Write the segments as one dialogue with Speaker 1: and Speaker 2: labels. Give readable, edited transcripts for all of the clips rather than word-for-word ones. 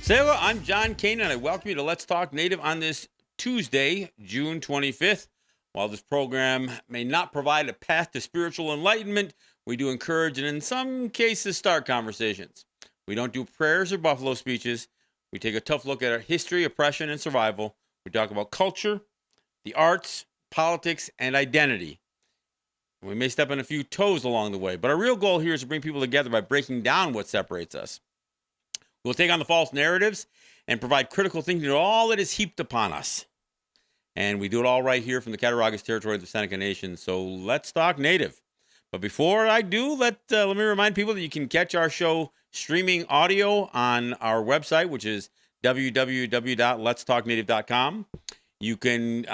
Speaker 1: Sarah, I'm John Kane, and I welcome you to Let's Talk Native on this Tuesday, June 25th. While this program may not provide a path to spiritual enlightenment, we do encourage and in some cases start conversations. We don't do prayers or buffalo speeches. We take a tough look at our history, oppression, and survival. We talk about culture, the arts, politics, and identity. We may step on a few toes along the way, but our real goal here is to bring people together by breaking down what separates us. We'll take on the false narratives and provide critical thinking to all that is heaped upon us. And we do it all right here from the Cattaraugus territory of the Seneca Nation. So let's talk Native. But before I do, let me remind people that you can catch our show streaming audio on our website, which is www.letstalknative.com. You can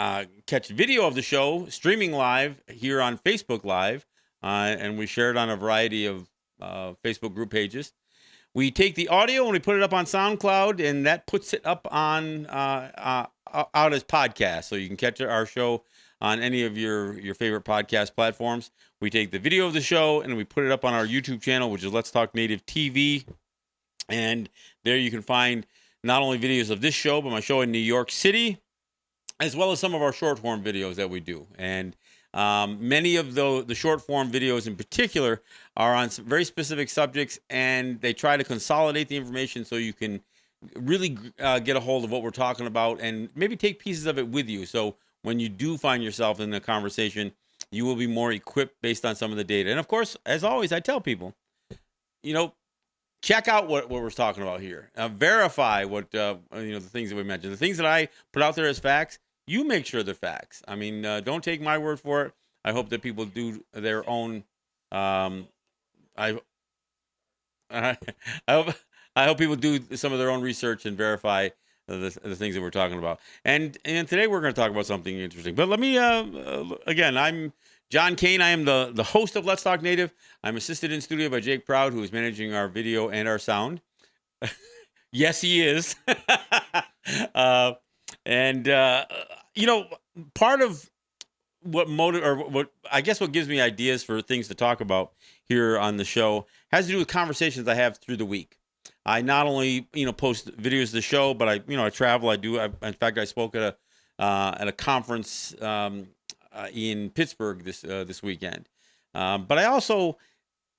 Speaker 1: catch video of the show streaming live here on Facebook Live, and we share it on a variety of Facebook group pages. We take the audio and we put it up on SoundCloud, and that puts it up on out as podcast. So you can catch our show on any of your favorite podcast platforms. We take the video of the show and we put it up on our YouTube channel, which is Let's Talk Native TV. And there you can find not only videos of this show, but my show in New York City, as well as some of our short form videos that we do. And many of the short form videos in particular are on some very specific subjects, and they try to consolidate the information so you can really get a hold of what we're talking about and maybe take pieces of it with you. So when you do find yourself in the conversation, you will be more equipped based on some of the data. And of course, as always, I tell people, check out what we're talking about here. Verify what, the things that we mentioned. The things that I put out there as facts, you make sure they're facts. I mean, don't take my word for it. I hope that people do their own. I hope people do some of their own research and verify the things that we're talking about. And today we're going to talk about something interesting. But let me again, I'm John Kane. I am the host of Let's Talk Native. I'm assisted in studio by Jake Proud, who is managing our video and our sound. Yes, he is. Part of what gives me ideas for things to talk about here on the show has to do with conversations I have through the week. I not only, post videos of the show, but I travel. In fact, I spoke at a conference in Pittsburgh this weekend. But I also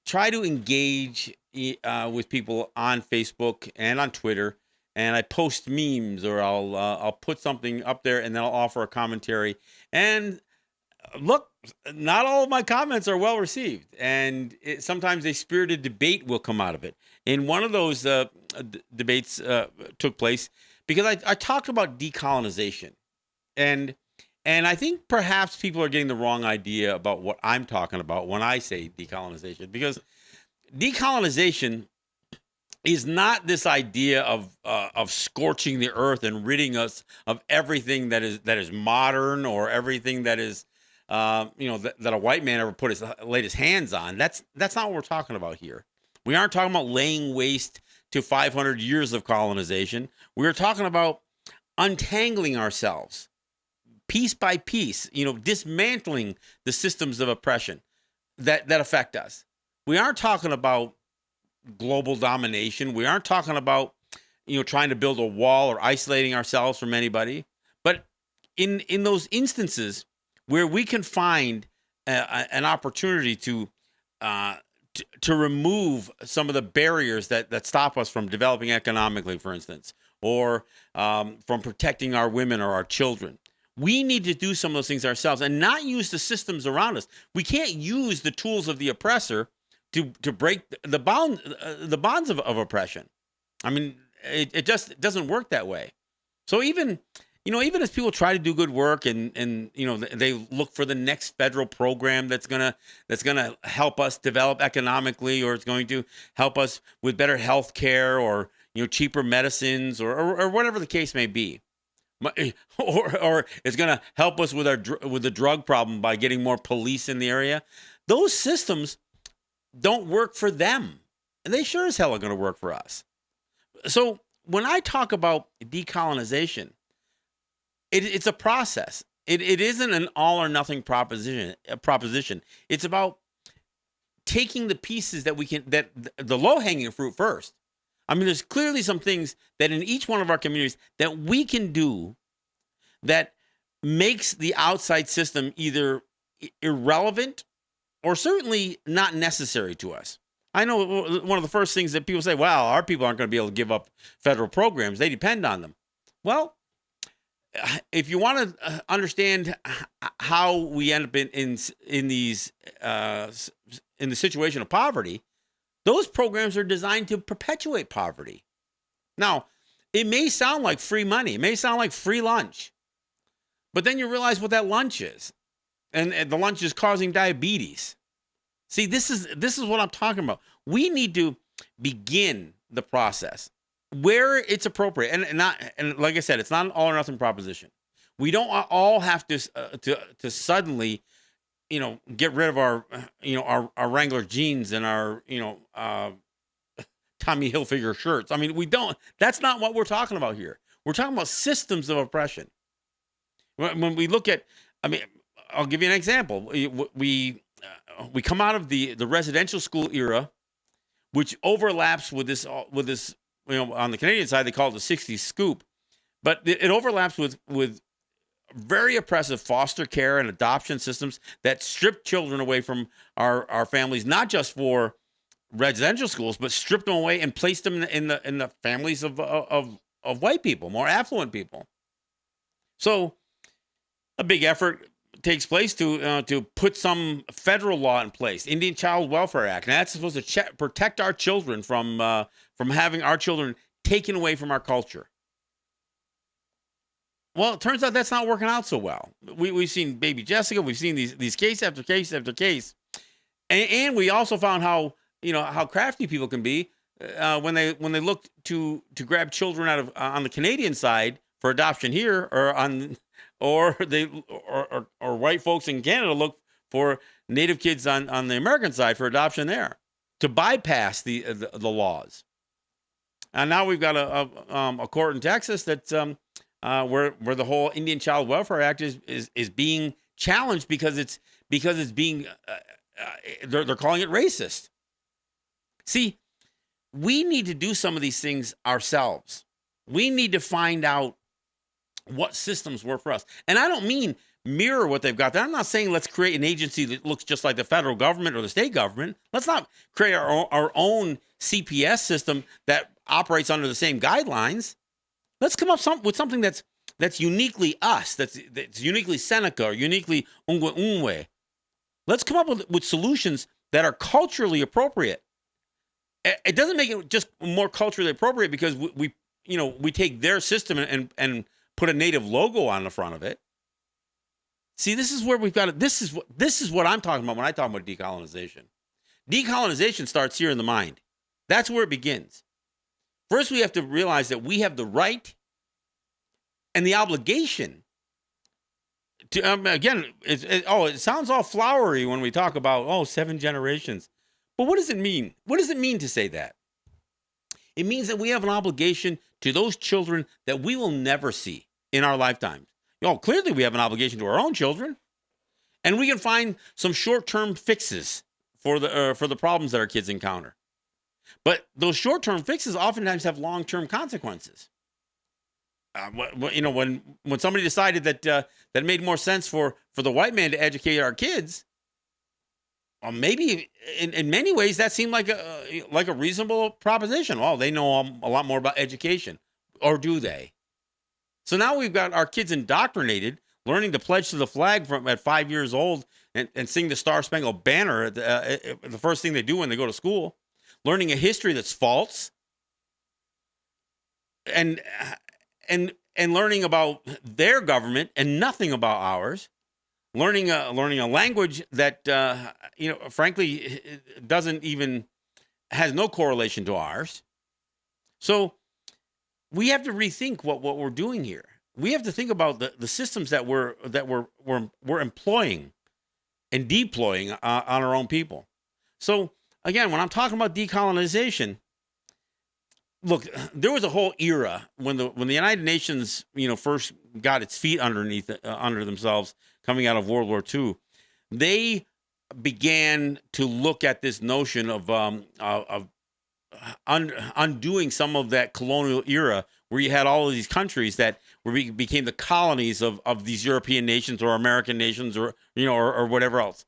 Speaker 1: try to engage with people on Facebook and on Twitter. And I post memes, or I'll put something up there, and then I'll offer a commentary. And look, not all of my comments are well received, and sometimes a spirited debate will come out of it. And one of those debates took place because I talked about decolonization, and I think perhaps people are getting the wrong idea about what I'm talking about when I say decolonization, because decolonization is not this idea of scorching the earth and ridding us of everything that is modern, or everything that is that a white man ever laid his hands on. That's not what we're talking about here. We aren't talking about laying waste to 500 years of colonization. We're talking about untangling ourselves piece by piece, dismantling the systems of oppression that affect us. We aren't talking about global domination. We aren't talking about, trying to build a wall or isolating ourselves from anybody. But in those instances where we can find an opportunity to remove some of the barriers that stop us from developing economically, for instance, or from protecting our women or our children, we need to do some of those things ourselves and not use the systems around us. We can't use the tools of the oppressor to break the bonds of oppression. I mean, it just doesn't work that way. So even as people try to do good work and they look for the next federal program that's gonna help us develop economically, or it's going to help us with better health care, or cheaper medicines, or whatever the case may be, or it's gonna help us with the drug problem by getting more police in the area. Those systems don't work for them, and they sure as hell are going to work for us. So when I talk about decolonization, it's a process. It isn't an all or nothing proposition. It's about taking the pieces that the low hanging fruit first. I mean, there's clearly some things that in each one of our communities that we can do that makes the outside system either irrelevant or certainly not necessary to us. I know one of the first things that people say, well, our people aren't going to be able to give up federal programs. They depend on them. Well, if you want to understand how we end up in the situation of poverty, those programs are designed to perpetuate poverty. Now, it may sound like free money. It may sound like free lunch. But then you realize what that lunch is. And the lunch is causing diabetes. See, this is what I'm talking about. We need to begin the process where it's appropriate. And like I said, it's not an all or nothing proposition. We don't all have to suddenly, get rid of our Wrangler jeans and our, Tommy Hilfiger shirts. I mean, we don't. That's not what we're talking about here. We're talking about systems of oppression. When we look at, I'll give you an example. We come out of the residential school era, which overlaps with this, on the Canadian side, they call it the 60s scoop, but it overlaps with very oppressive foster care and adoption systems that strip children away from our families, not just for residential schools, but stripped them away and placed them in the families of white people, more affluent people. So a big effort takes place to put some federal law in place, Indian Child Welfare Act, and that's supposed to protect our children from having our children taken away from our culture. Well, it turns out that's not working out so well. We've seen baby Jessica, we've seen these case after case after case, and we also found how crafty people can be when they look to grab children out of on the Canadian side for adoption here, or white folks in Canada look for Native kids on the American side for adoption there to bypass the laws. And now we've got a court in Texas that's where the whole Indian Child Welfare Act is being challenged because it's being they're calling it racist. See, we need to do some of these things ourselves. We need to find out what systems work for us. And I don't mean mirror what they've got there. I'm not saying let's create an agency that looks just like the federal government or the state government. Let's not create our own CPS system that operates under the same guidelines. Let's come up with something that's uniquely us, that's uniquely Seneca or uniquely Ungwe. Let's come up with solutions that are culturally appropriate. It doesn't make it just more culturally appropriate because we take their system and put a native logo on the front of it. See, this is where we've got it. This is what I'm talking about when I talk about decolonization. Decolonization starts here in the mind. That's where it begins. First, we have to realize that we have the right and the obligation to, again, it sounds all flowery when we talk about, 7 generations. But what does it mean? What does it mean to say that? It means that we have an obligation to those children that we will never see in our lifetimes. Clearly we have an obligation to our own children, and we can find some short-term fixes for the problems that our kids encounter. But those short-term fixes oftentimes have long-term consequences. When somebody decided that it made more sense for the white man to educate our kids, maybe in many ways that seemed like a reasonable proposition. Well, they know a lot more about education, or do they? So now we've got our kids indoctrinated, learning to pledge to the flag at 5 years old and sing the Star Spangled Banner the first thing they do when they go to school, learning a history that's false, and learning about their government and nothing about ours. Learning a language that frankly has no correlation to ours. So we have to rethink what we're doing here. We have to think about the systems that we're employing and deploying on our own people. So again, when I'm talking about decolonization, look, there was a whole era when the United Nations first got its feet under themselves coming out of World War II. They began to look at this notion of undoing some of that colonial era where you had all of these countries that became the colonies of these European nations or American nations or or whatever else.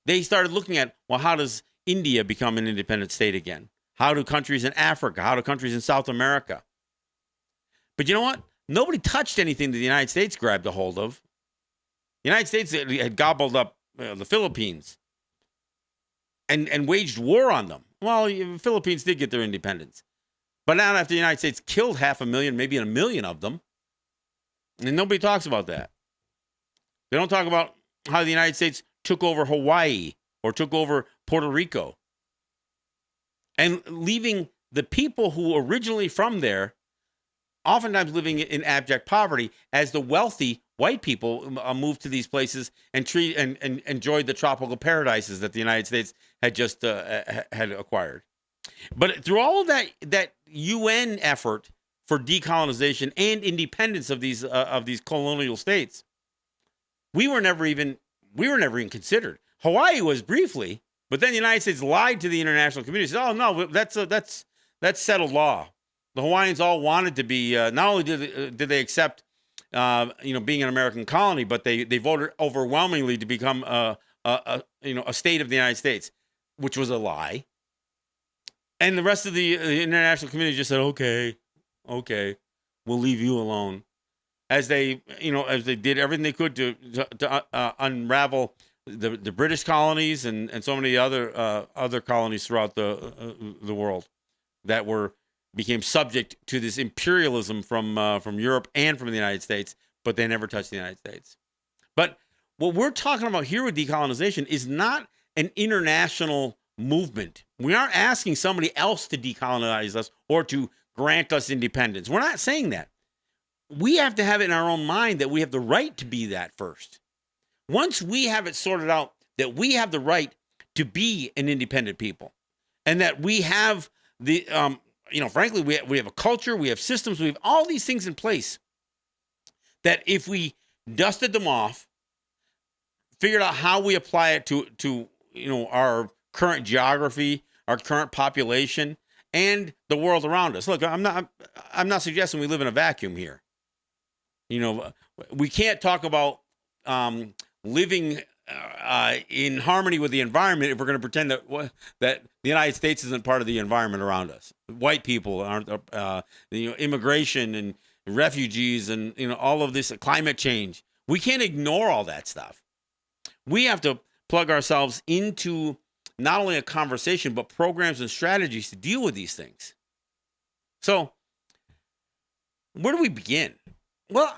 Speaker 1: They started looking at, well, how does India become an independent state again? How do countries in Africa? How do countries in South America? But you know what? Nobody touched anything that the United States grabbed a hold of. The United States had gobbled up the Philippines and waged war on them. Well, the Philippines did get their independence. But now after the United States killed 500,000, maybe 1 million of them, and nobody talks about that. They don't talk about how the United States took over Hawaii or took over Puerto Rico. And leaving the people who originally from there, oftentimes living in abject poverty, as the wealthy white people moved to these places and enjoyed the tropical paradises that the United States had just had acquired. But through all of that UN effort for decolonization and independence of these colonial states, we were never even considered. Hawaii was briefly, but then the United States lied to the international community. Said, "Oh no, that's settled law." The Hawaiians all wanted to be. Not only did they accept, being an American colony, but they voted overwhelmingly to become a state of the United States, which was a lie. And the rest of the international community just said, "Okay, we'll leave you alone," as they did everything they could to unravel the British colonies and so many other colonies throughout the world that became subject to this imperialism from Europe and from the United States, but they never touched the United States. But what we're talking about here with decolonization is not an international movement. We aren't asking somebody else to decolonize us or to grant us independence. We're not saying that. We have to have it in our own mind that we have the right to be that first. Once we have it sorted out that we have the right to be an independent people, and that we have the frankly, we have a culture, we have systems, we have all these things in place that if we dusted them off, figured out how we apply it to our current geography, our current population, and the world around us. Look, I'm not suggesting we live in a vacuum here. We can't talk about living in harmony with the environment if we're going to pretend that the United States isn't part of the environment around us. White people aren't, immigration and refugees and all of this climate change. We can't ignore all that stuff. We have to plug ourselves into not only a conversation but programs and strategies to deal with these things. So, where do we begin? Well,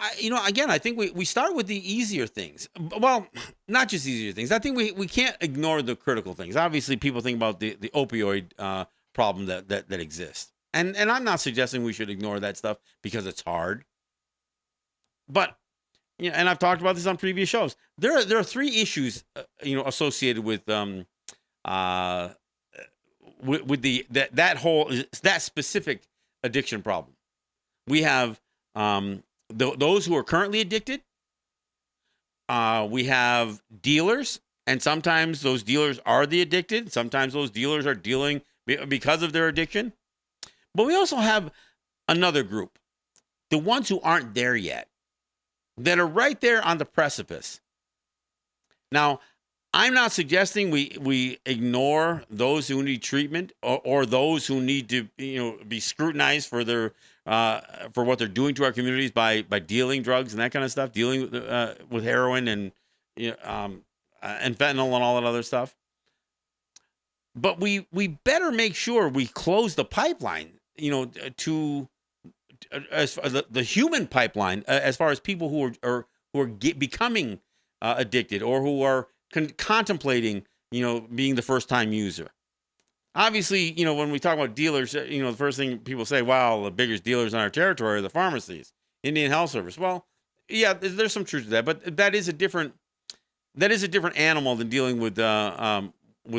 Speaker 1: again, I think we start with the easier things. Well, not just easier things. I think we can't ignore the critical things. Obviously, people think about the opioid problem that exists. And I'm not suggesting we should ignore that stuff because it's hard. But, and I've talked about this on previous shows. There are three issues, associated with that specific addiction problem. We have those who are currently addicted. We have dealers, and sometimes those dealers are the addicted. Sometimes those dealers are dealing because of their addiction. But we also have another group, the ones who aren't there yet, that are right there on the precipice. Now, I'm not suggesting we ignore those who need treatment or those who need to be scrutinized for their for what they're doing to our communities by dealing drugs and that kind of stuff, dealing with heroin and fentanyl and all that other stuff. But we better make sure we close the pipeline, to as the human pipeline, as far as people who are becoming addicted or who are contemplating, being the first time user. Obviously, when we talk about dealers, the first thing people say, wow, the biggest dealers in our territory are the pharmacies, Indian Health Service. Well, yeah, there's some truth to that, but that is a different animal than dealing with the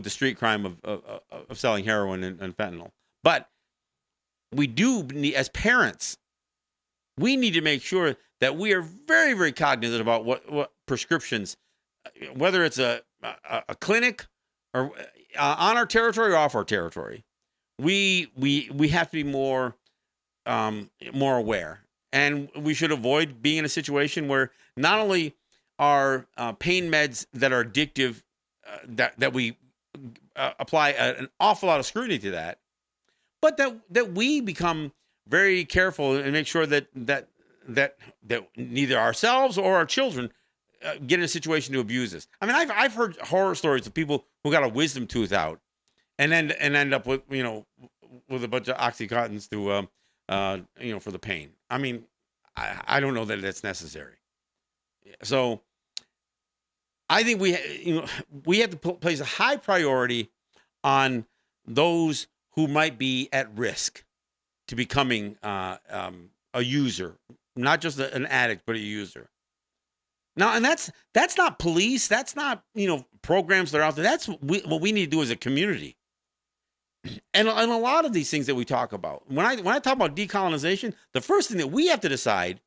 Speaker 1: street crime of selling heroin and fentanyl. But we do need, as parents, we need to make sure that we are very, very cognizant about what prescriptions, whether it's a clinic or on our territory or off our territory, we have to be more aware, and we should avoid being in a situation where not only are pain meds that are addictive that we apply an awful lot of scrutiny to that, but that we become very careful and make sure that neither ourselves or our children get in a situation to abuse this. I mean, I've heard horror stories of people who got a wisdom tooth out and end up with with a bunch of oxycontins to for the pain. I mean, I don't know that that's necessary. So I think we have to place a high priority on those who might be at risk to becoming a user, not just an addict, but a user. Now, and that's not police. That's not programs that are out there. That's what we need to do as a community. And a lot of these things that we talk about, when I talk about decolonization, the first thing that we have to decide,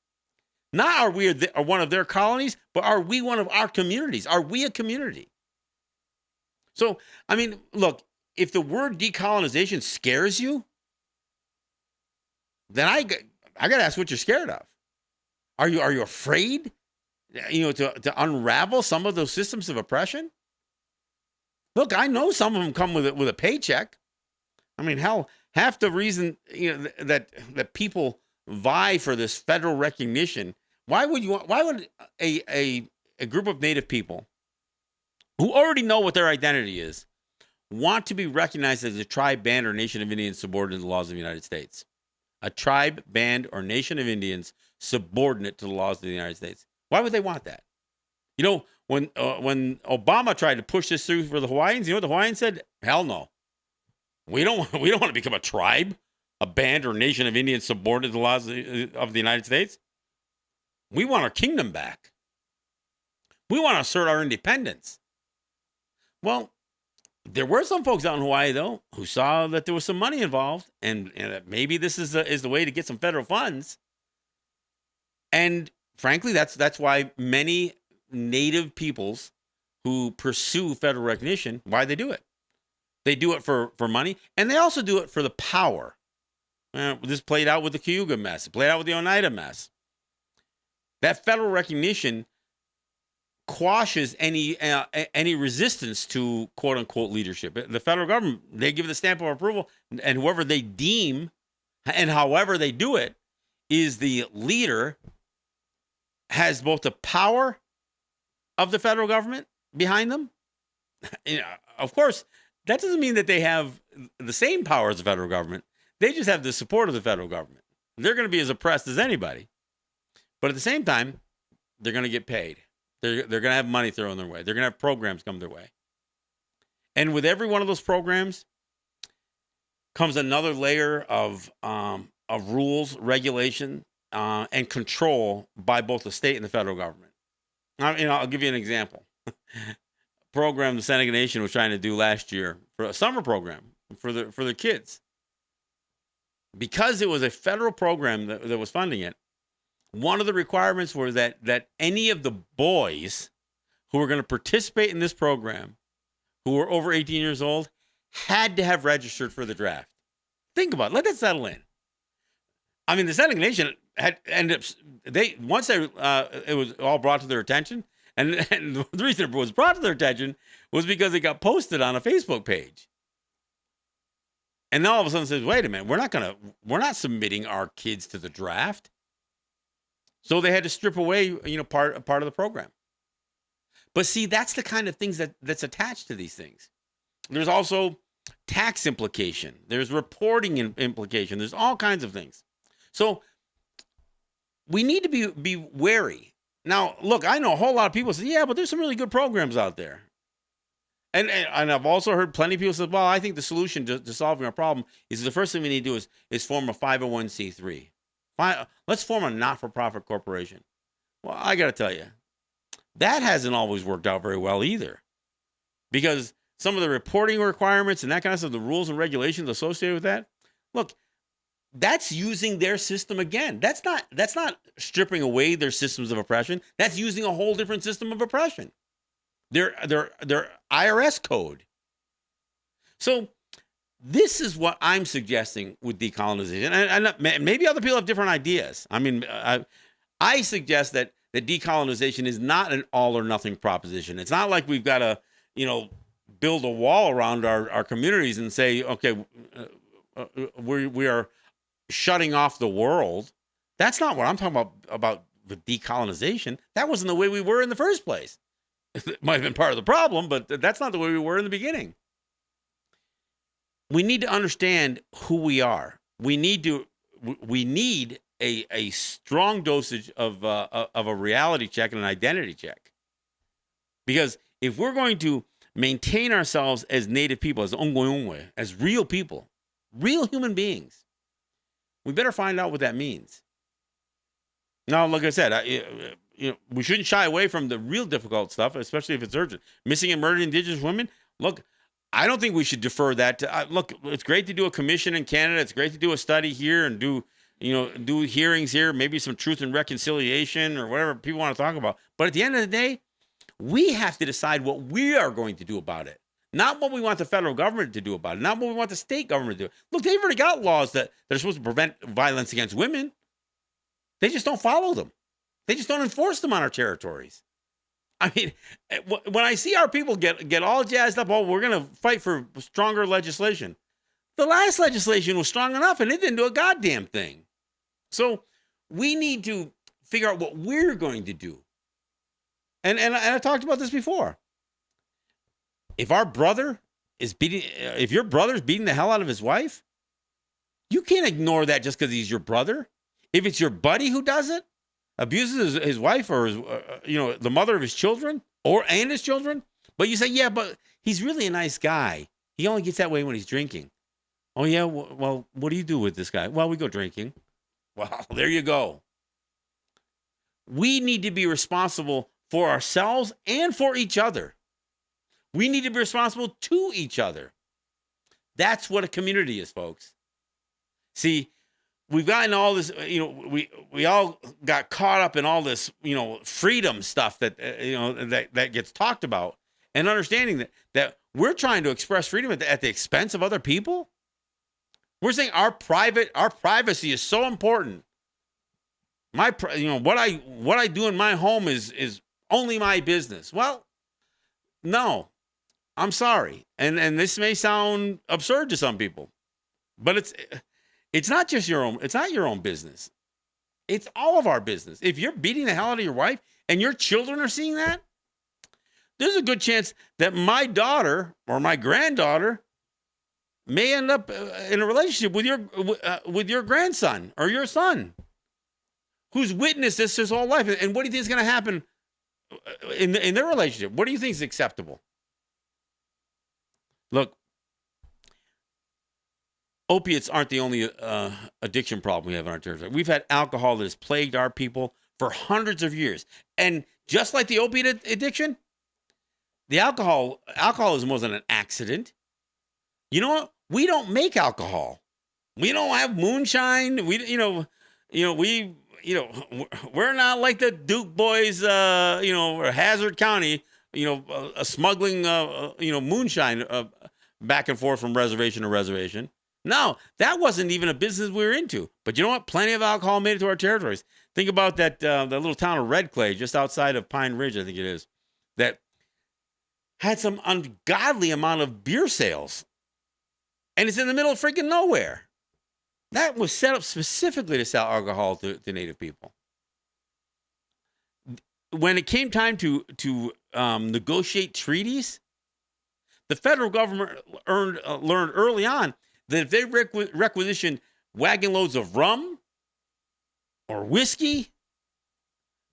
Speaker 1: not are we one of their colonies, but are we one of our communities? Are we a community? So, I mean, look, if the word decolonization scares you, then I got to ask what you're scared of. Are you afraid, to unravel some of those systems of oppression? Look, I know some of them come with a paycheck. I mean, hell, half the reason that people vie for this federal recognition. Why would a group of Native people who already know what their identity is want to be recognized as a tribe, band, or nation of Indians subordinate to the laws of the United States? A tribe, band, or nation of Indians subordinate to the laws of the United States. Why would they want that? When Obama tried to push this through for the Hawaiians, you know what the Hawaiians said? Hell no. We don't want to become a tribe, a band, or nation of Indians subordinate to the laws of the United States. We want our kingdom back. We want to assert our independence. Well, there were some folks out in Hawaii, though, who saw that there was some money involved, and maybe this is the way to get some federal funds. And frankly, that's why many Native peoples who pursue federal recognition, why they do it. They do it for money, and they also do it for the power. This played out with the Cayuga mess. It played out with the Oneida mess. That federal recognition quashes any resistance to quote unquote leadership. The federal government, they give the stamp of approval, and whoever they deem and however they do it is the leader, has both the power of the federal government behind them. Of course, that doesn't mean that they have the same power as the federal government. They just have the support of the federal government. They're going to be as oppressed as anybody. But at the same time, they're going to get paid. They're going to have money thrown their way. They're going to have programs come their way. And with every one of those programs comes another layer of rules, regulation, and control by both the state and the federal government. I'll give you an example. Program the Seneca Nation was trying to do last year for a summer program for the kids. Because it was a federal program that was funding it, one of the requirements was that any of the boys who were going to participate in this program, who were over 18 years old, had to have registered for the draft. Think about it. Let that settle in. I mean, the Seneca Nation ended up, it was all brought to their attention. And the reason it was brought to their attention was because it got posted on a Facebook page. And then all of a sudden says, wait a minute, we're not submitting our kids to the draft. So they had to strip away, part of the program. But see, that's the kind of things that's attached to these things. There's also tax implication. There's reporting implication. There's all kinds of things. So we need to be wary. Now, look, I know a whole lot of people say, yeah, but there's some really good programs out there. And I've also heard plenty of people say, well, I think the solution to solving our problem is the first thing we need to do is form a 501c3. Let's form a not-for-profit corporation. Well, I got to tell you, that hasn't always worked out very well either. Because some of the reporting requirements and that kind of stuff, the rules and regulations associated with that, look, that's using their system again. That's not stripping away their systems of oppression. That's using a whole different system of oppression. Their IRS code. So This is what I'm suggesting with decolonization, and maybe other people have different ideas. I mean, I suggest that decolonization is not an all or nothing proposition. It's not like we've got to, build a wall around our communities and say, okay, we are shutting off the world. That's not what I'm talking about with decolonization. That wasn't the way we were in the first place. It might have been part of the problem, but that's not the way we were in the beginning. We need to understand who we are. We need a strong dosage of a reality check and an identity check. Because if we're going to maintain ourselves as Native people, as Ongwe, as real people, real human beings, we better find out what that means. Now, like I said, we shouldn't shy away from the real difficult stuff, especially if it's urgent. Missing and murdered Indigenous women. Look, I don't think we should defer that. Look, it's great to do a commission in Canada. It's great to do a study here and do hearings here, maybe some truth and reconciliation or whatever people want to talk about. But at the end of the day, we have to decide what we are going to do about it. Not what we want the federal government to do about it. Not what we want the state government to do. Look, they've already got laws that are supposed to prevent violence against women. They just don't follow them. They just don't enforce them on our territories. I mean, when I see our people get all jazzed up, we're going to fight for stronger legislation. The last legislation was strong enough, and it didn't do a goddamn thing. So we need to figure out what we're going to do. And I talked about this before. If your brother's beating the hell out of his wife, you can't ignore that just because he's your brother. If it's your buddy who does it, abuses his wife or the mother of his children and his children, but you say, yeah, but he's really a nice guy. He only gets that way when he's drinking. Oh yeah, well, what do you do with this guy? Well, we go drinking. Well, there you go. We need to be responsible for ourselves and for each other. We need to be responsible to each other. That's what a community is, folks. See, we've gotten all this, we all got caught up in all this, freedom stuff that, that gets talked about, and understanding that we're trying to express freedom at the expense of other people. We're saying our privacy is so important. What I do in my home is only my business. Well, no, I'm sorry. And this may sound absurd to some people, but it's not just your own. It's not your own business. It's all of our business. If you're beating the hell out of your wife and your children are seeing that, there's a good chance that my daughter or my granddaughter may end up in a relationship with your grandson or your son, who's witnessed this his whole life. And what do you think is going to happen in their relationship? What do you think is acceptable? Look, opiates aren't the only addiction problem we have in our territory. We've had alcohol that has plagued our people for hundreds of years. And just like the opiate addiction, the alcoholism wasn't an accident. You know what? We don't make alcohol. We don't have moonshine. We're not like the Duke boys, or Hazard County, smuggling, moonshine back and forth from reservation to reservation. No, that wasn't even a business we were into. But you know what? Plenty of alcohol made it to our territories. Think about that little town of Red Clay, just outside of Pine Ridge, I think it is, that had some ungodly amount of beer sales. And it's in the middle of freaking nowhere. That was set up specifically to sell alcohol to Native people. When it came time to negotiate treaties, the federal government learned early on that if they requisitioned wagon loads of rum or whiskey,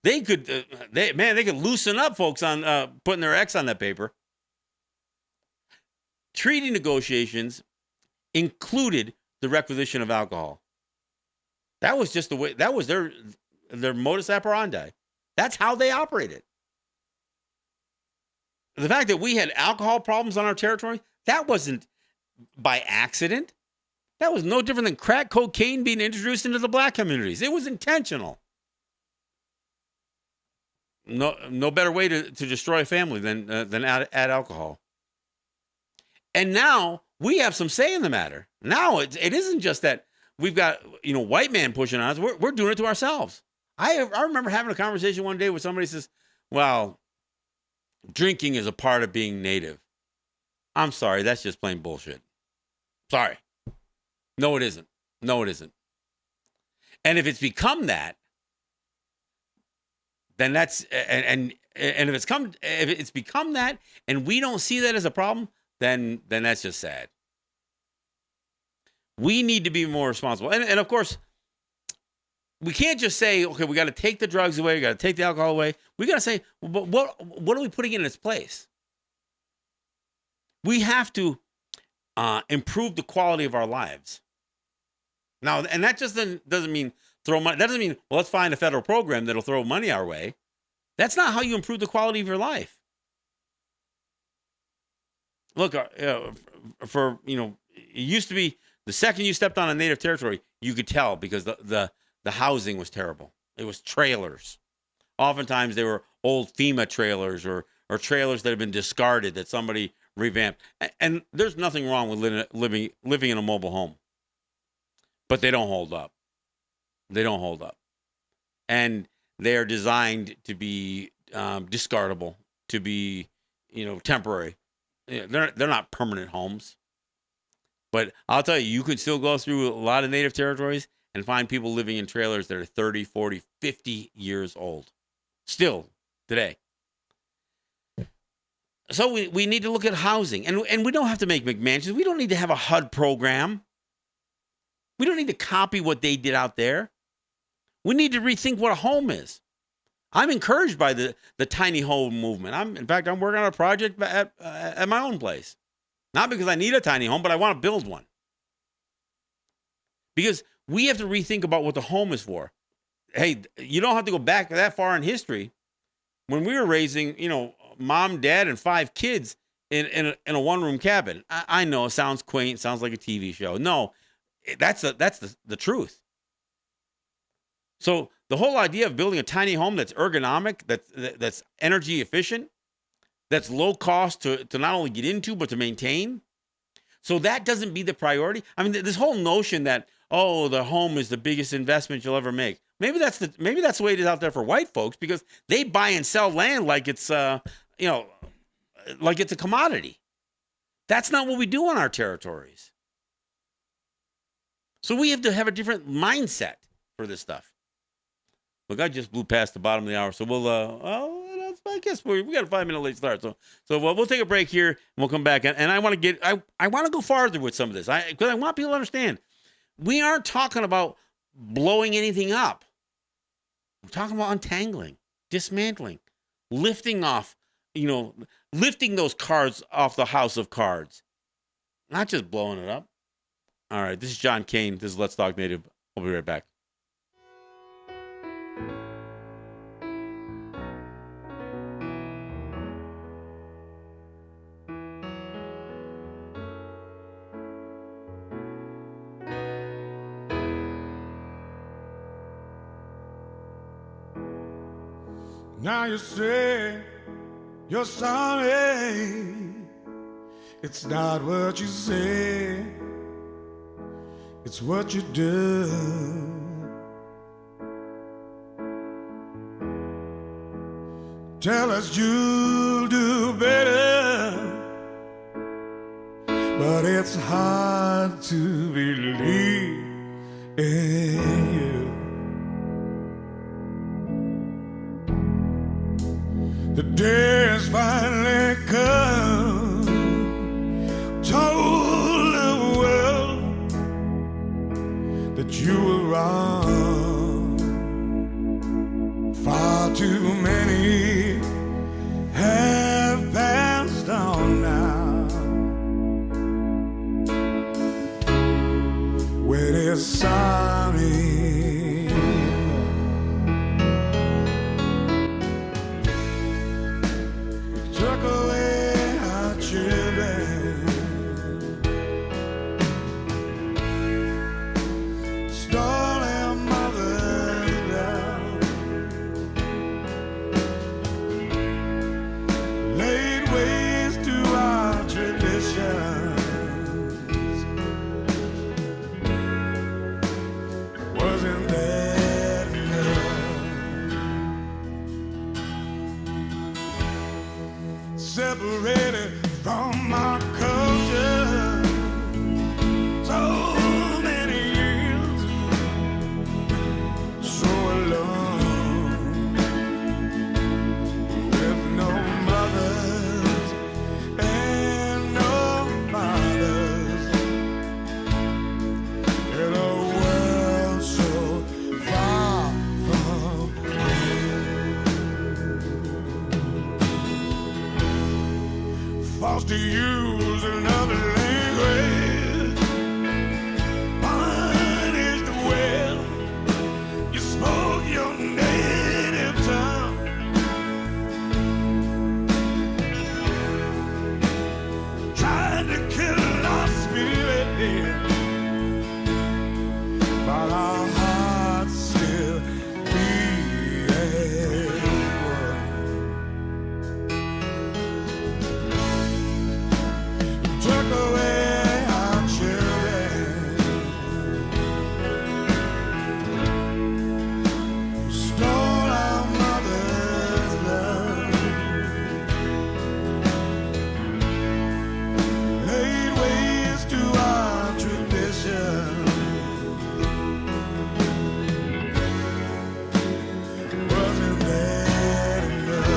Speaker 1: they could loosen up folks on putting their X on that paper. Treaty negotiations included the requisition of alcohol. That was just the way. That was their modus operandi. That's how they operated. The fact that we had alcohol problems on our territory, that wasn't by accident. That was no different than crack cocaine being introduced into the black communities. It was intentional. No better way to destroy a family than add alcohol. And now we have some say in the matter. Now it isn't just that we've got, white man pushing on us. We're doing it to ourselves. I remember having a conversation one day with somebody who says, well, drinking is a part of being native. I'm sorry, that's just plain bullshit. Sorry. No, it isn't. No, it isn't. And if it's become that, then that's and if it's become that, and we don't see that as a problem, then that's just sad. We need to be more responsible, and of course, we can't just say, okay, we got to take the drugs away, we got to take the alcohol away. We got to say, but what are we putting in its place? We have to improve the quality of our lives. Now, and that just doesn't mean throw money. That doesn't mean, well, let's find a federal program that'll throw money our way. That's not how you improve the quality of your life. Look, it used to be the second you stepped on a native territory, you could tell because the housing was terrible. It was trailers. Oftentimes they were old FEMA trailers or trailers that had been discarded that somebody revamped. And there's nothing wrong with living in a mobile home. But they don't hold up. They don't hold up. And they are designed to be discardable, to be, temporary. They're not permanent homes. But I'll tell you, you could still go through a lot of native territories and find people living in trailers that are 30, 40, 50 years old. Still today. So we need to look at housing. And we don't have to make McMansions. We don't need to have a HUD program. We don't need to copy what they did out there. We need to rethink what a home is. I'm encouraged by the tiny home movement. In fact, I'm working on a project at my own place. Not because I need a tiny home, but I want to build one. Because we have to rethink about what the home is for. Hey, you don't have to go back that far in history. When we were raising, mom, dad, and 5 kids in a one-room cabin. I know it sounds quaint, sounds like a TV show. No, that's the truth. So the whole idea of building a tiny home that's ergonomic, that's energy efficient, that's low cost to not only get into but to maintain. So that doesn't be the priority. I mean, this whole notion that the home is the biggest investment you'll ever make. Maybe that's the way it is out there for white folks because they buy and sell land like it's like it's a commodity. That's not what we do on our territories. So we have to have a different mindset for this stuff. Look, I just blew past the bottom of the hour, so we'll. I guess we got a 5-minute late start, so we'll take a break here and we'll come back. And I want to I want to go farther with some of this, because I want people to understand we aren't talking about blowing anything up. We're talking about untangling, dismantling, lifting those cards off the house of cards, not just blowing it up. All right, this is John Kane. This is Let's Talk Native. We'll be right back.
Speaker 2: Now you say you're sorry. It's not what you say, it's what you do. Tell us you'll do better, but it's hard to believe in you. The day has finally come, told the world that you were wrong. Far too many have passed on now. When it's sorry, took away our children, stole our mothers down, laid waste to our traditions, separated from my culture. So many years, so alone, with no mothers and no fathers, in a world so far from home. Forced to use another language, punished well. You spoke your native tongue. Tried to kill our spirit here, but our hearts still beat as one. Took away our children, stole our mother's love, laid waste to our tradition. Wasn't that enough?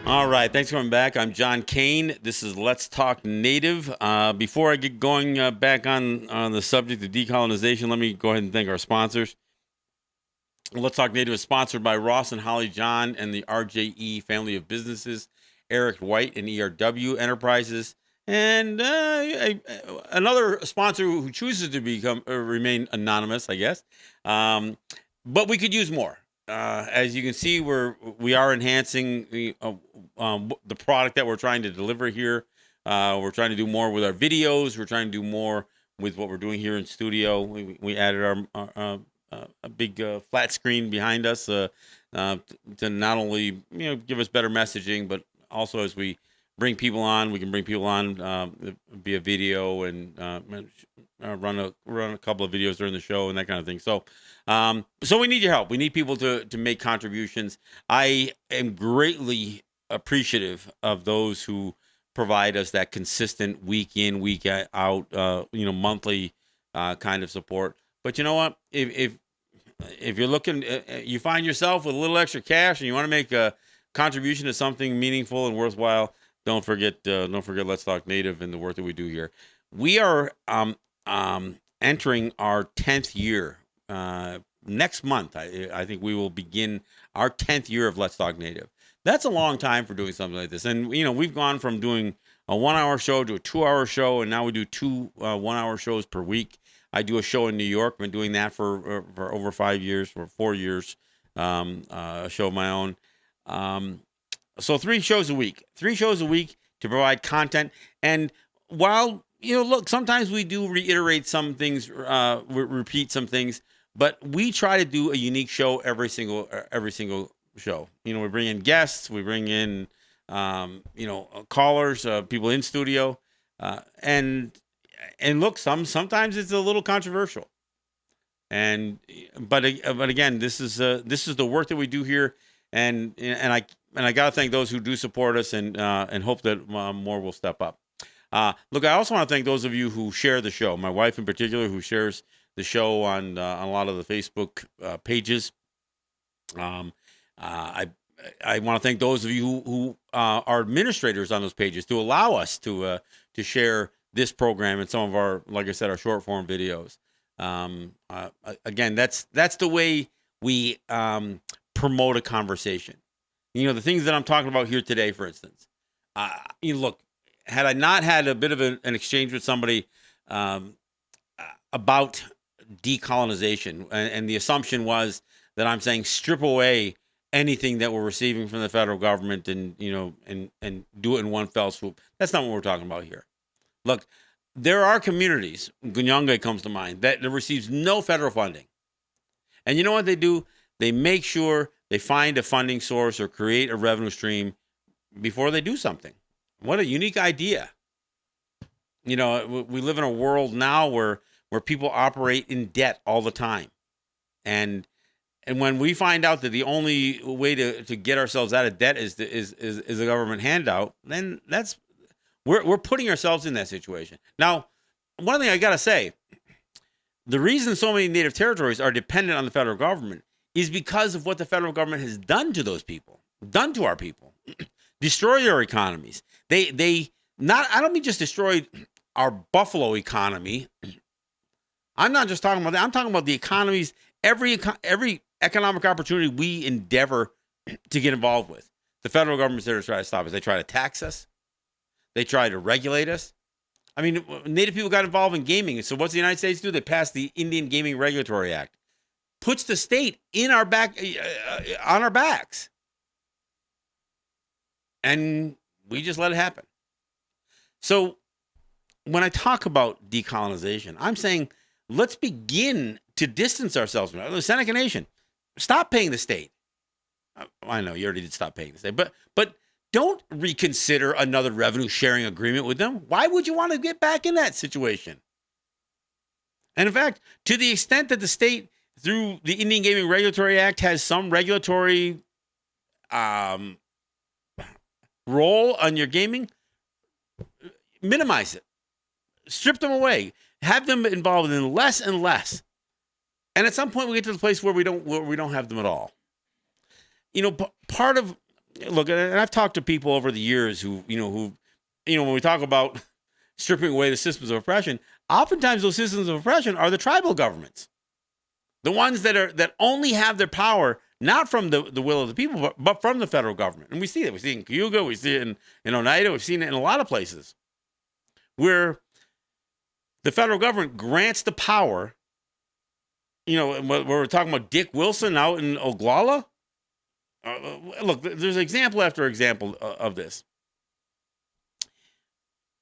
Speaker 1: All right, thanks for coming back. I'm John Kane. This is Let's Talk Native. Before I get going back on the subject of decolonization, let me go ahead and thank our sponsors. Let's Talk Native is sponsored by Ross and Holly John and the RJE family of businesses, Eric White and ERW Enterprises, and another sponsor who chooses to become remain anonymous, I guess. But we could use more. As you can see, we are enhancing the product that we're trying to deliver here. We're trying to do more with our videos. We're trying to do more with what we're doing here in studio. We added our a big flat screen behind us to not only give us better messaging, but also as we bring people on, we can bring people on via video and run a couple of videos during the show and that kind of thing. So we need your help. We need people to make contributions. I am greatly appreciative of those who provide us that consistent week in, week out, monthly kind of support. But you know what? If you're looking, you find yourself with a little extra cash and you want to make a contribution to something meaningful and worthwhile, don't forget Let's Talk Native and the work that we do here. We are entering our 10th year. Next month, I think we will begin our 10th year of Let's Talk Native. That's a long time for doing something like this. And, we've gone from doing a 1-hour show to a 2-hour show, and now we do 2 1-hour shows per week. I do a show in New York. I've been doing that for over 5 years, for 4 years, a show of my own. So 3 shows a week to provide content. And while, look, sometimes we do reiterate some things, repeat some things, but we try to do a unique show every single show. We bring in guests, we bring in, callers, people in studio, and look, sometimes it's a little controversial. But again, this is the work that we do here, and I gotta thank those who do support us, and hope that more will step up. Look, I also want to thank those of you who share the show. My wife in particular, who shares the show on a lot of the Facebook pages. I want to thank those of you who are administrators on those pages to allow us to share this program and some of our, like I said, our short form videos. Again, that's the way we promote a conversation. The things that I'm talking about here today, for instance. Look, had I not had a bit of an exchange with somebody about decolonization, and the assumption was that I'm saying strip away anything that we're receiving from the federal government and do it in one fell swoop. That's not what we're talking about here. Look, there are communities, Gunyanga comes to mind, that receives no federal funding. And you know what they do? They make sure they find a funding source or create a revenue stream before they do something. What a unique idea. We live in a world now where people operate in debt all the time. And when we find out that the only way to get ourselves out of debt is a government handout, then we're putting ourselves in that situation. Now, one thing I got to say, the reason so many native territories are dependent on the federal government is because of what the federal government has done to those people, done to our people, destroyed their economies. I don't mean just destroyed our Buffalo economy. I'm not just talking about that. I'm talking about the economies, every economic opportunity we endeavor to get involved with. The federal government's there to try to stop us. They try to tax us. They try to regulate us. I mean, Native people got involved in gaming. So what's the United States do? They passed the Indian Gaming Regulatory Act. Puts the state in our back, on our backs. And we just let it happen. So when I talk about decolonization, I'm saying let's begin to distance ourselves from the Seneca Nation. Stop paying the state. I know you already did stop paying the state, but don't reconsider another revenue sharing agreement with them. Why would you want to get back in that situation? And in fact, to the extent that the state, through the Indian Gaming Regulatory Act, has some regulatory role on your gaming, minimize it. Strip them away. Have them involved in less and less. And at some point, we get to the place where we don't have them at all. Part of look, and I've talked to people over the years who when we talk about stripping away the systems of oppression, oftentimes those systems of oppression are the tribal governments, the ones that only have their power not from the will of the people, but from the federal government. And we see it. We see it in Cayuga. We see it in Oneida. We've seen it in a lot of places where the federal government grants the power. We're talking about Dick Wilson out in Oglala. Look, there's example after example of this.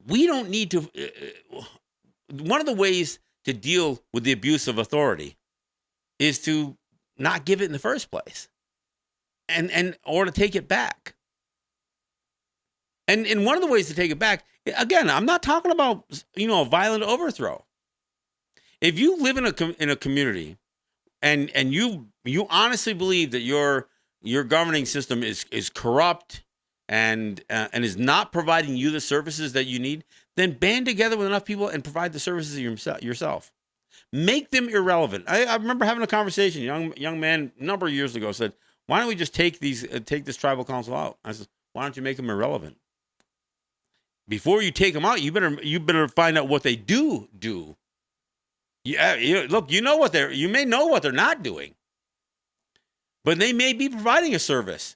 Speaker 1: We don't need to. One of the ways to deal with the abuse of authority is to not give it in the first place, or to take it back. And one of the ways to take it back, again, I'm not talking about a violent overthrow. If you live in a community, and you honestly believe that your governing system is corrupt and is not providing you the services that you need, then band together with enough people and provide the services yourself. Make them irrelevant. I remember having a conversation. Young man a number of years ago said, "Why don't we just take this tribal council out?" I said, "Why don't you make them irrelevant? Before you take them out, you better find out what they do." Yeah, look, you may know what they're not doing, but they may be providing a service.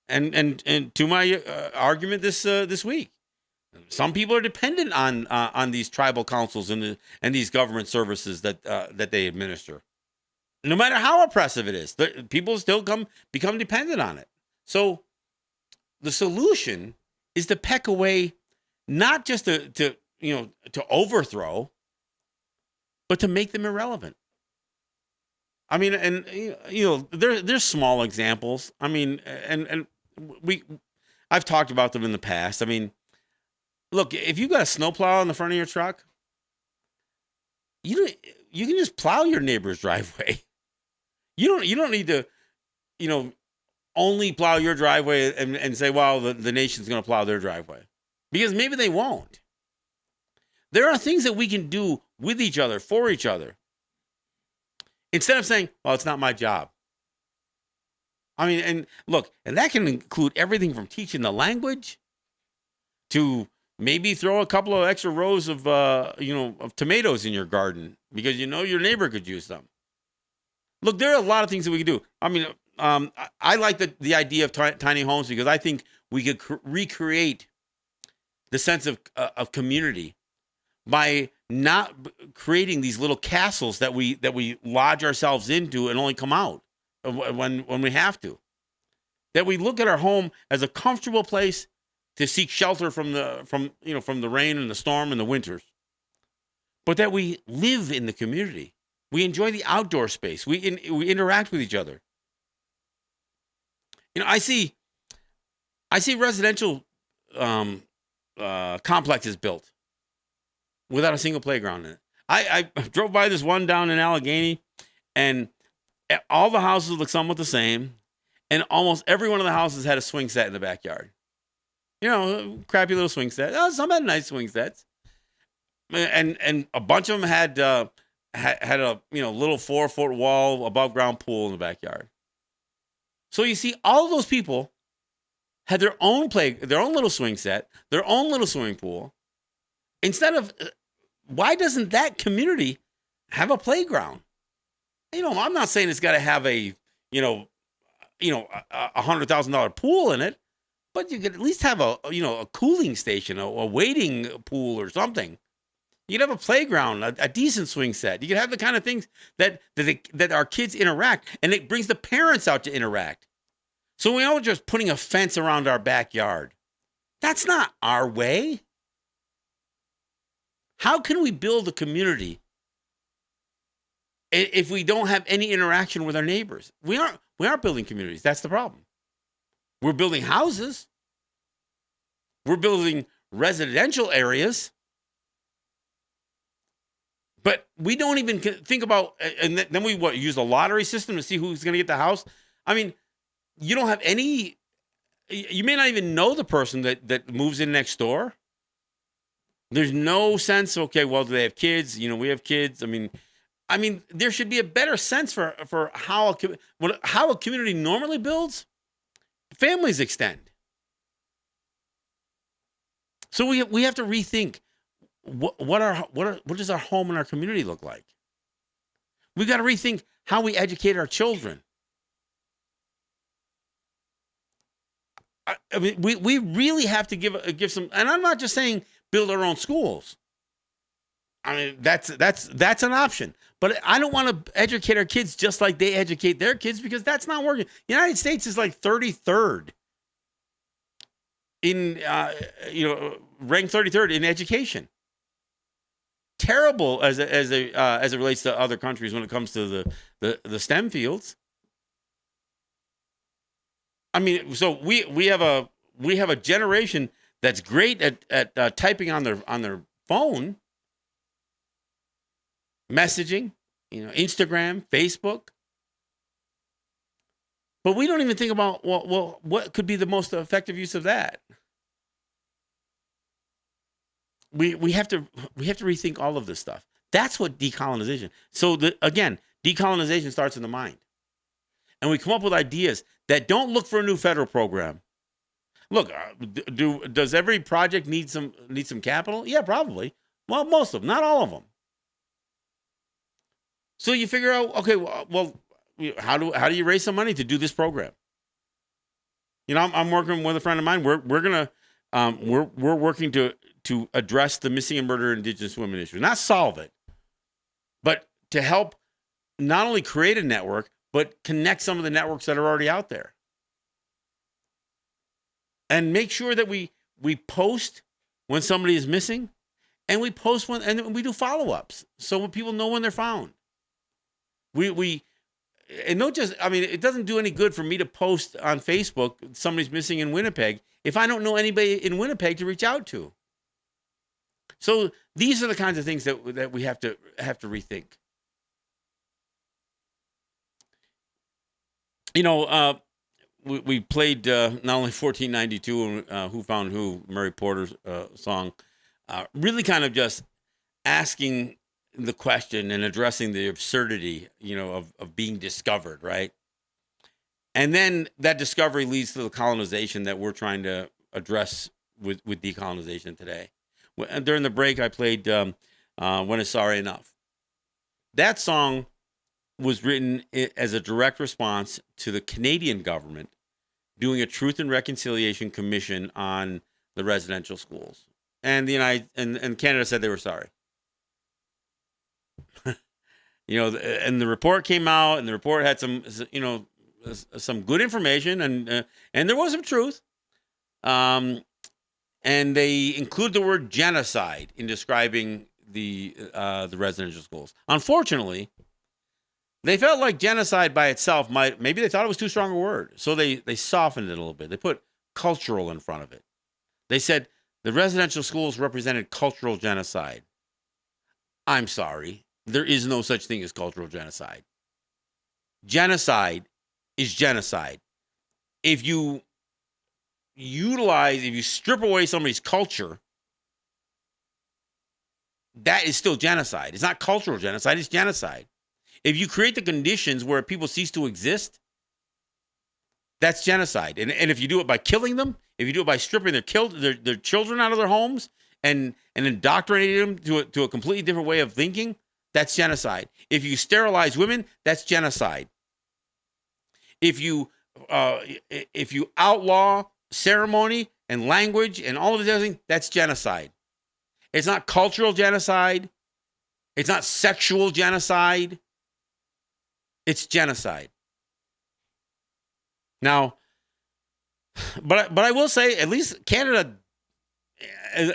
Speaker 1: And to my argument this week, some people are dependent on these tribal councils and these government services that they administer. No matter how oppressive it is, people still become dependent on it. So the solution is to peck away, not just to overthrow, but to make them irrelevant. I mean, and there's small examples. I mean, and I've talked about them in the past. I mean, look, if you've got a snowplow in the front of your truck, you can just plow your neighbor's driveway. You don't need to, only plow your driveway and say, well, the nation's going to plow their driveway, because maybe they won't. There are things that we can do with each other, for each other, instead of saying, well, it's not my job. I mean, and look, and that can include everything from teaching the language to maybe throw a couple of extra rows of tomatoes in your garden because your neighbor could use them. Look, there are a lot of things that we can do. I mean, I like the idea of tiny homes because I think we could recreate the sense of community by not creating these little castles that we lodge ourselves into and only come out when we have to. That we look at our home as a comfortable place to seek shelter from the rain and the storm and the winters, but that we live in the community. We enjoy the outdoor space. We interact with each other. I see residential complexes built without a single playground in it. I drove by this one down in Allegheny, and all the houses look somewhat the same, and almost every one of the houses had a swing set in the backyard. Crappy little swing set. Some had nice swing sets, and a bunch of them had a little 4-foot wall above ground pool in the backyard. So you see, all of those people had their own little swing set, their own little swimming pool. Instead of, why doesn't that community have a playground? I'm not saying it's got to have a $100,000 pool in it, but you could at least have a cooling station, a waiting pool or something. You could have a playground, a decent swing set. You could have the kind of things that our kids interact, and it brings the parents out to interact. So we aren't just putting a fence around our backyard. That's not our way. How can we build a community if we don't have any interaction with our neighbors? We aren't building communities. That's the problem. We're building houses. We're building residential areas. But we don't even think about, and then we use a lottery system to see who's going to get the house. I mean, you don't have any, you may not even know the person that moves in next door. There's no sense, okay, well, do they have kids? We have kids. I mean, there should be a better sense for how a community normally builds. Families extend. So we have to rethink what does our home and our community look like? We got to rethink how we educate our children. I mean, we really have to give some, and I'm not just saying build our own schools. I mean, that's an option. But I don't want to educate our kids just like they educate their kids, because that's not working. The United States is like 33rd in ranked 33rd in education. Terrible as it relates to other countries when it comes to the STEM fields. I mean, so we have a generation that's great at typing on their phone, messaging, Instagram, Facebook. But we don't even think about what could be the most effective use of that. We have to rethink all of this stuff. That's what decolonization. So again, decolonization starts in the mind, and we come up with ideas that don't look for a new federal program. Look, does every project need some capital? Yeah, probably. Well, most of them, not all of them. So you figure out, okay, well, how do you raise some money to do this program? I'm working with a friend of mine. We're working to address the missing and murdered Indigenous women issue, not solve it, but to help not only create a network, but connect some of the networks that are already out there, and make sure that we post when somebody is missing, and we post and we do follow-ups so when people know when they're found. And don't just, I mean, it doesn't do any good for me to post on Facebook somebody's missing in Winnipeg if I don't know anybody in Winnipeg to reach out to. So these are the kinds of things that we have to rethink. We played not only 1492 and Who Found Who, Murray Porter's song, really kind of just asking the question and addressing the absurdity, of being discovered, right? And then that discovery leads to the colonization that we're trying to address with decolonization today. During the break, I played When Is Sorry Enough. That song was written as a direct response to the Canadian government doing a Truth and Reconciliation Commission on the residential schools. And and Canada said they were sorry. And the report came out, and the report had some good information, and there was some truth. And they include the word genocide in describing the residential schools. Unfortunately, They felt like genocide by itself maybe they thought it was too strong a word. So they softened it a little bit. They put cultural in front of it. They said the residential schools represented cultural genocide. I'm sorry. There is no such thing as cultural genocide. Genocide is genocide. If you strip away somebody's culture, that is still genocide. It's not cultural genocide, it's genocide. If you create the conditions where people cease to exist, that's genocide. And if you do it by killing them, if you do it by stripping their children out of their homes and indoctrinating them to a completely different way of thinking, that's genocide. If you sterilize women, that's genocide. If you outlaw ceremony and language and all of this other thing, that's genocide. It's not cultural genocide. It's not sexual genocide. It's genocide. Now, but I will say, at least Canada,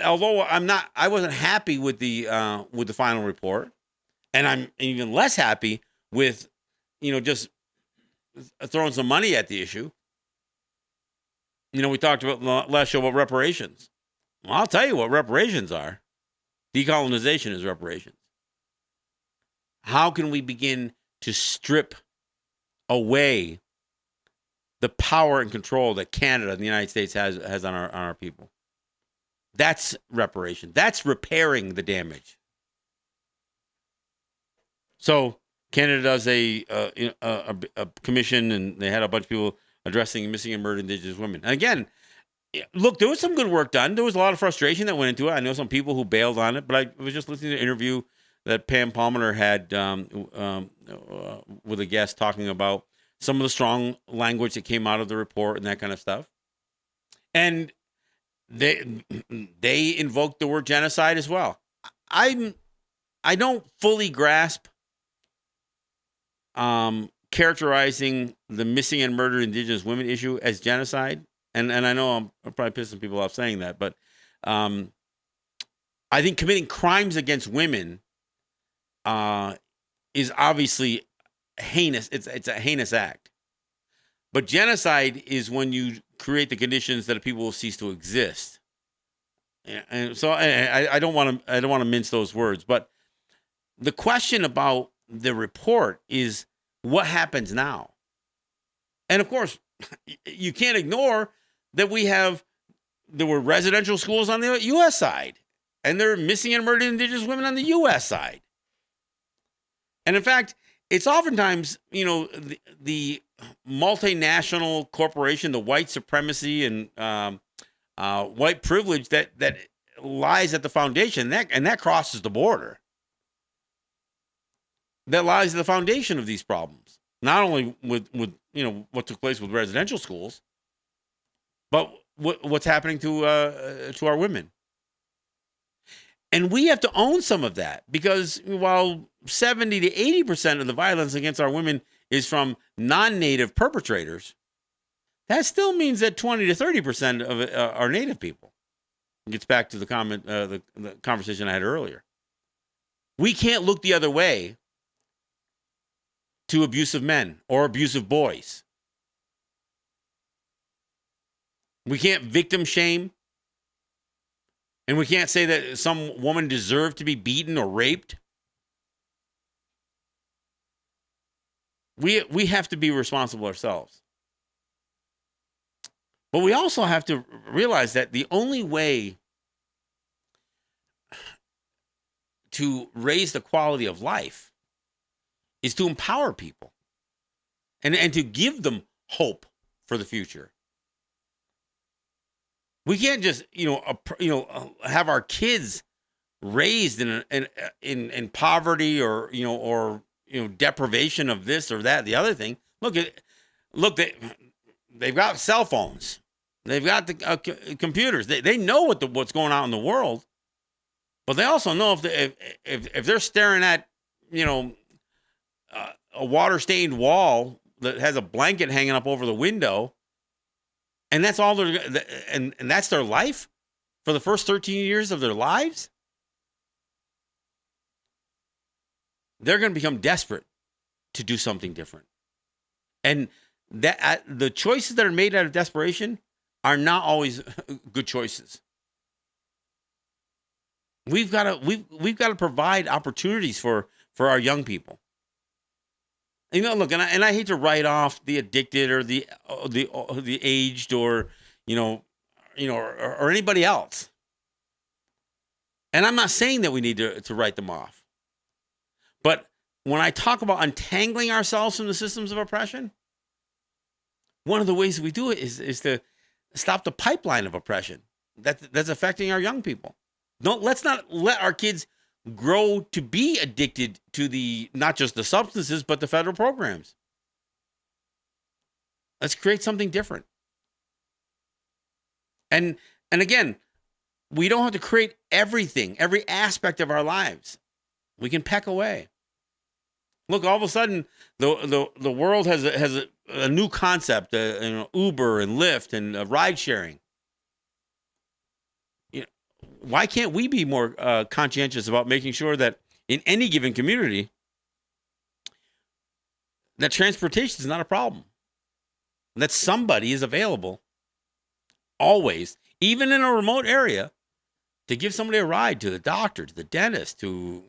Speaker 1: although I wasn't happy with the final report, and I'm even less happy with, just throwing some money at the issue. We talked about last show about reparations. Well, I'll tell you what reparations are. Decolonization is reparations. How can we begin to strip away the power and control that Canada and the United States has on our people? That's reparation. That's repairing the damage. So Canada does a commission, and they had a bunch of people addressing missing and murdered Indigenous women. And again, look, there was some good work done. There was a lot of frustration that went into it. I know some people who bailed on it, but I was just listening to an interview that Pam Palmer had with a guest talking about some of the strong language that came out of the report and that kind of stuff. And they invoked the word genocide as well. I don't fully grasp characterizing the missing and murdered Indigenous women issue as genocide. And I know I'm probably pissing people off saying that, but I think committing crimes against women is obviously heinous. It's a heinous act. But genocide is when you create the conditions that people will cease to exist. And so I don't want to mince those words, but the question about the report is what happens now. And of course, you can't ignore that there were residential schools on the U.S. side, and there are missing and murdered Indigenous women on the U.S. side. And in fact, it's oftentimes, the multinational corporation, the white supremacy and white privilege that lies at the foundation, and that crosses the border. That lies at the foundation of these problems. Not only with what took place with residential schools, but what's happening to our women. And we have to own some of that, because while 70 to 80% of the violence against our women is from non-native perpetrators, that still means that 20 to 30% of it are native people. It gets back to the conversation I had earlier. We can't look the other way to abusive men or abusive boys. We can't victim shame. And we can't say that some woman deserved to be beaten or raped. We have to be responsible ourselves. But we also have to realize that the only way to raise the quality of life is to empower people and to give them hope for the future. We can't just, have our kids raised in poverty or deprivation of this or that, the other thing. They've got cell phones. They've got the computers. They know what's going on in the world, but they also know if they're staring at, a water-stained wall that has a blanket hanging up over the window, and that's all and that's their life for the first 13 years of their lives, they're going to become desperate to do something different. And that the choices that are made out of desperation are not always good choices. We've got to provide opportunities for our young people. Look, and I hate to write off the addicted or the aged or or anybody else. And I'm not saying that we need to write them off. But when I talk about untangling ourselves from the systems of oppression, one of the ways we do it is to stop the pipeline of oppression that's affecting our young people. Let's not let our kids grow to be addicted to not just the substances, but the federal programs. Let's create something different. And again, we don't have to create everything, every aspect of our lives. We can peck away. Look, all of a sudden, the world has a new concept, Uber and Lyft and ride sharing. Why can't we be more conscientious about making sure that in any given community, that transportation is not a problem, that somebody is available always, even in a remote area, to give somebody a ride to the doctor, to the dentist, to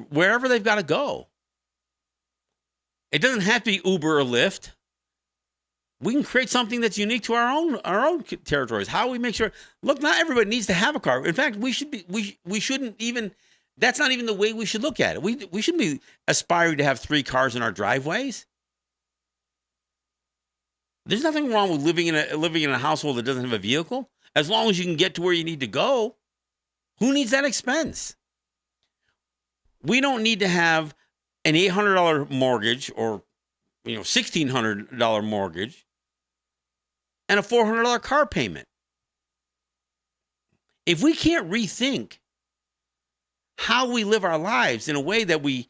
Speaker 1: wherever they've got to go. It doesn't have to be Uber or Lyft. We can create something that's unique to our own territories. How we make sure? Look, not everybody needs to have a car. In fact, we shouldn't even. That's not even the way we should look at it. We shouldn't be aspiring to have 3 cars in our driveways. There's nothing wrong with living in a household that doesn't have a vehicle, as long as you can get to where you need to go. Who needs that expense? We don't need to have an $800 mortgage or $1,600 mortgage and a $400 car payment. If we can't rethink how we live our lives in a way that we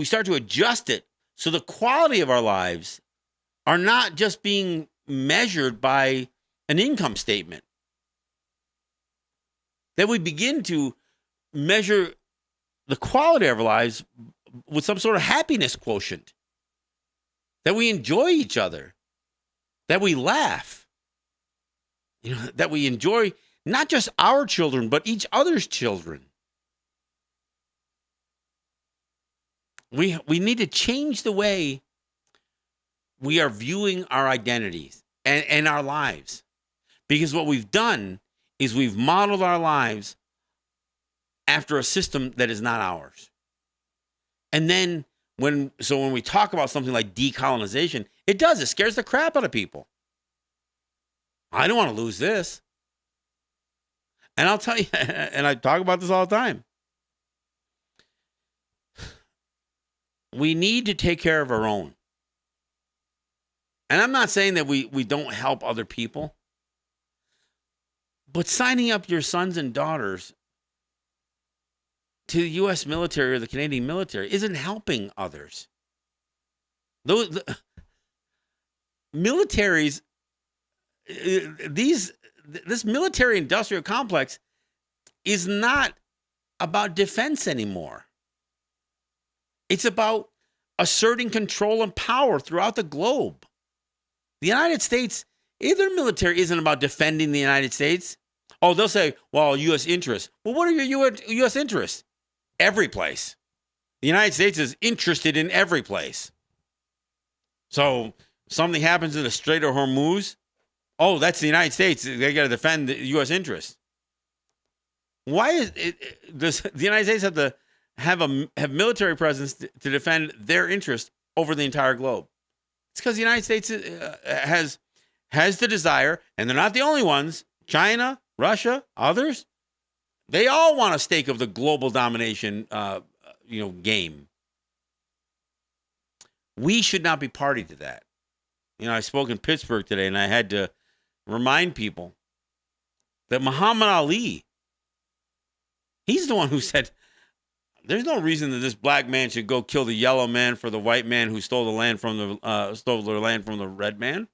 Speaker 1: start to adjust it so the quality of our lives are not just being measured by an income statement, that we begin to measure the quality of our lives with some sort of happiness quotient, that we enjoy each other, that we laugh, that we enjoy not just our children, but each other's children. We need to change the way we are viewing our identities and our lives. Because what we've done is we've modeled our lives after a system that is not ours. And then when we talk about something like decolonization, it scares the crap out of people. I don't want to lose this. And I'll tell you, and I talk about this all the time, we need to take care of our own. And I'm not saying that we don't help other people, but signing up your sons and daughters to the U.S. military or the Canadian military isn't helping others. Those militaries, this military industrial complex is not about defense anymore. It's about asserting control and power throughout the globe. The United States, their military isn't about defending the United States. Oh, they'll say, well, U.S. interests. Well, what are your U.S. interests? Every place. The United States is interested in every place. So something happens in the Strait of Hormuz. Oh, that's the United States. They got to defend the U.S. interests. Why does the United States have to have military presence to defend their interests over the entire globe? It's because the United States has the desire, and they're not the only ones. China, Russia, others, they all want a stake of the global domination, game. We should not be party to that. I spoke in Pittsburgh today, and I had to remind people that Muhammad Ali, he's the one who said, there's no reason that this black man should go kill the yellow man for the white man who stole their land from the red man.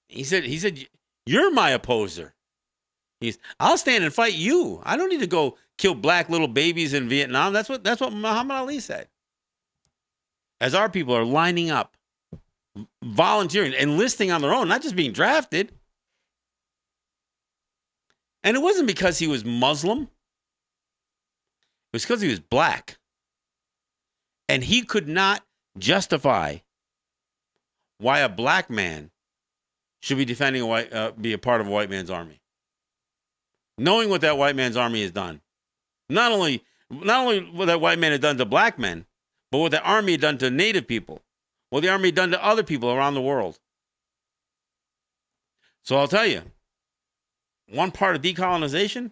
Speaker 1: He said, you're my opposer. I'll stand and fight you. I don't need to go kill black little babies in Vietnam. That's what Muhammad Ali said. As our people are lining up, volunteering, enlisting on their own, not just being drafted. And it wasn't because he was Muslim. It was because he was black. And he could not justify why a black man should be defending be a part of a white man's army. Knowing what that white man's army has done. Not only what that white man had done to black men, but what the army had done to native people. What the army had done to other people around the world. So I'll tell you, one part of decolonization,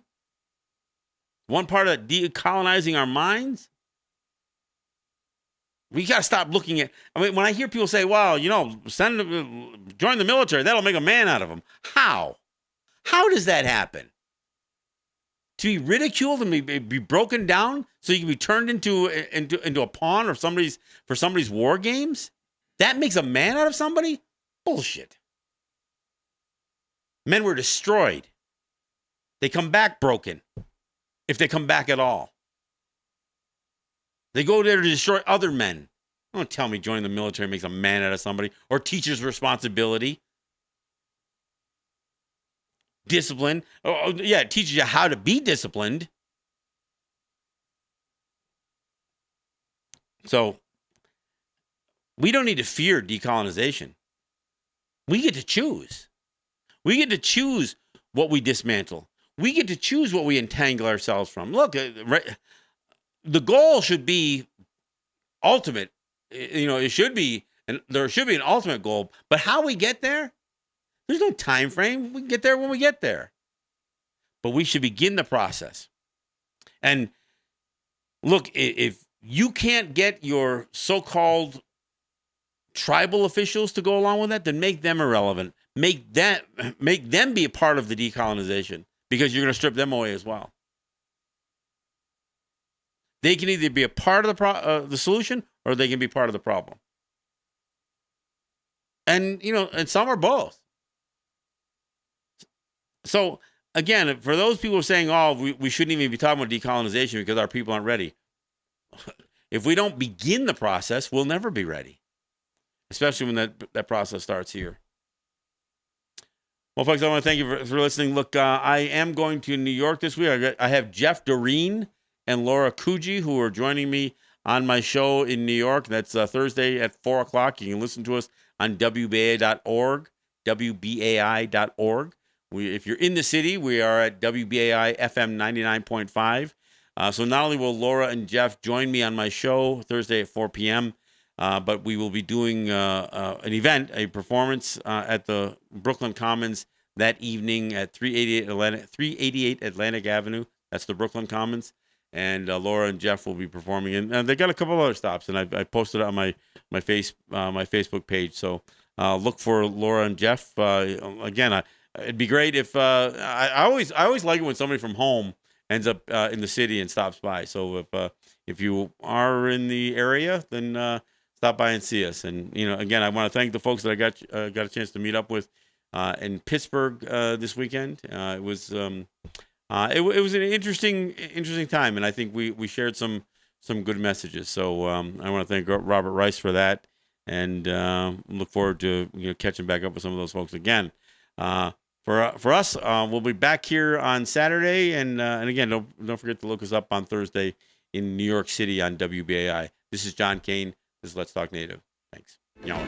Speaker 1: one part of decolonizing our minds, we got to stop looking at, when I hear people say, well, join the military, that'll make a man out of them. How? How does that happen? To be ridiculed and be broken down so you can be turned into a pawn for somebody's war games? That makes a man out of somebody? Bullshit. Men were destroyed. They come back broken, if they come back at all. They go there to destroy other men. Don't tell me joining the military makes a man out of somebody or teaches responsibility. Discipline. Oh, yeah, it teaches you how to be disciplined. So, we don't need to fear decolonization. We get to choose. We get to choose what we dismantle. We get to choose what we entangle ourselves from. Look, the goal should be ultimate. It should be, and there should be an ultimate goal. But how we get there, there's no time frame. We can get there when we get there. But we should begin the process. And look, if you can't get your so-called tribal officials to go along with that, then make them irrelevant. Make them be a part of the decolonization, because you're going to strip them away as well. They can either be a part of the solution, or they can be part of the problem. And and some are both. So again, for those people saying, "Oh, we shouldn't even be talking about decolonization because our people aren't ready," if we don't begin the process, we'll never be ready. Especially when that process starts here. Well, folks, I want to thank you for listening. Look, I am going to New York this week. I have Jeff Doreen and Laura Coogee, who are joining me on my show in New York. That's Thursday at 4 o'clock. You can listen to us on WBAI.org, WBAI.org. If you're in the city, we are at WBAI FM 99.5. So not only will Laura and Jeff join me on my show Thursday at 4 p.m., but we will be doing an event, a performance at the Brooklyn Commons that evening at 388 Atlantic Avenue. That's the Brooklyn Commons. And Laura and Jeff will be performing. And they got a couple other stops, and I posted it on my Facebook page. So look for Laura and Jeff. Again, it'd be great if I always like it when somebody from home ends up in the city and stops by. So if you are in the area, then stop by and see us. And again, I want to thank the folks that I got a chance to meet up with in Pittsburgh this weekend. It was an interesting time, and I think we shared some good messages. So I want to thank Robert Rice for that, and look forward to catching back up with some of those folks again. For us, we'll be back here on Saturday, and again, don't forget to look us up on Thursday in New York City on WBAI. This is John Kane. This is Let's Talk Native. Thanks. Y'all.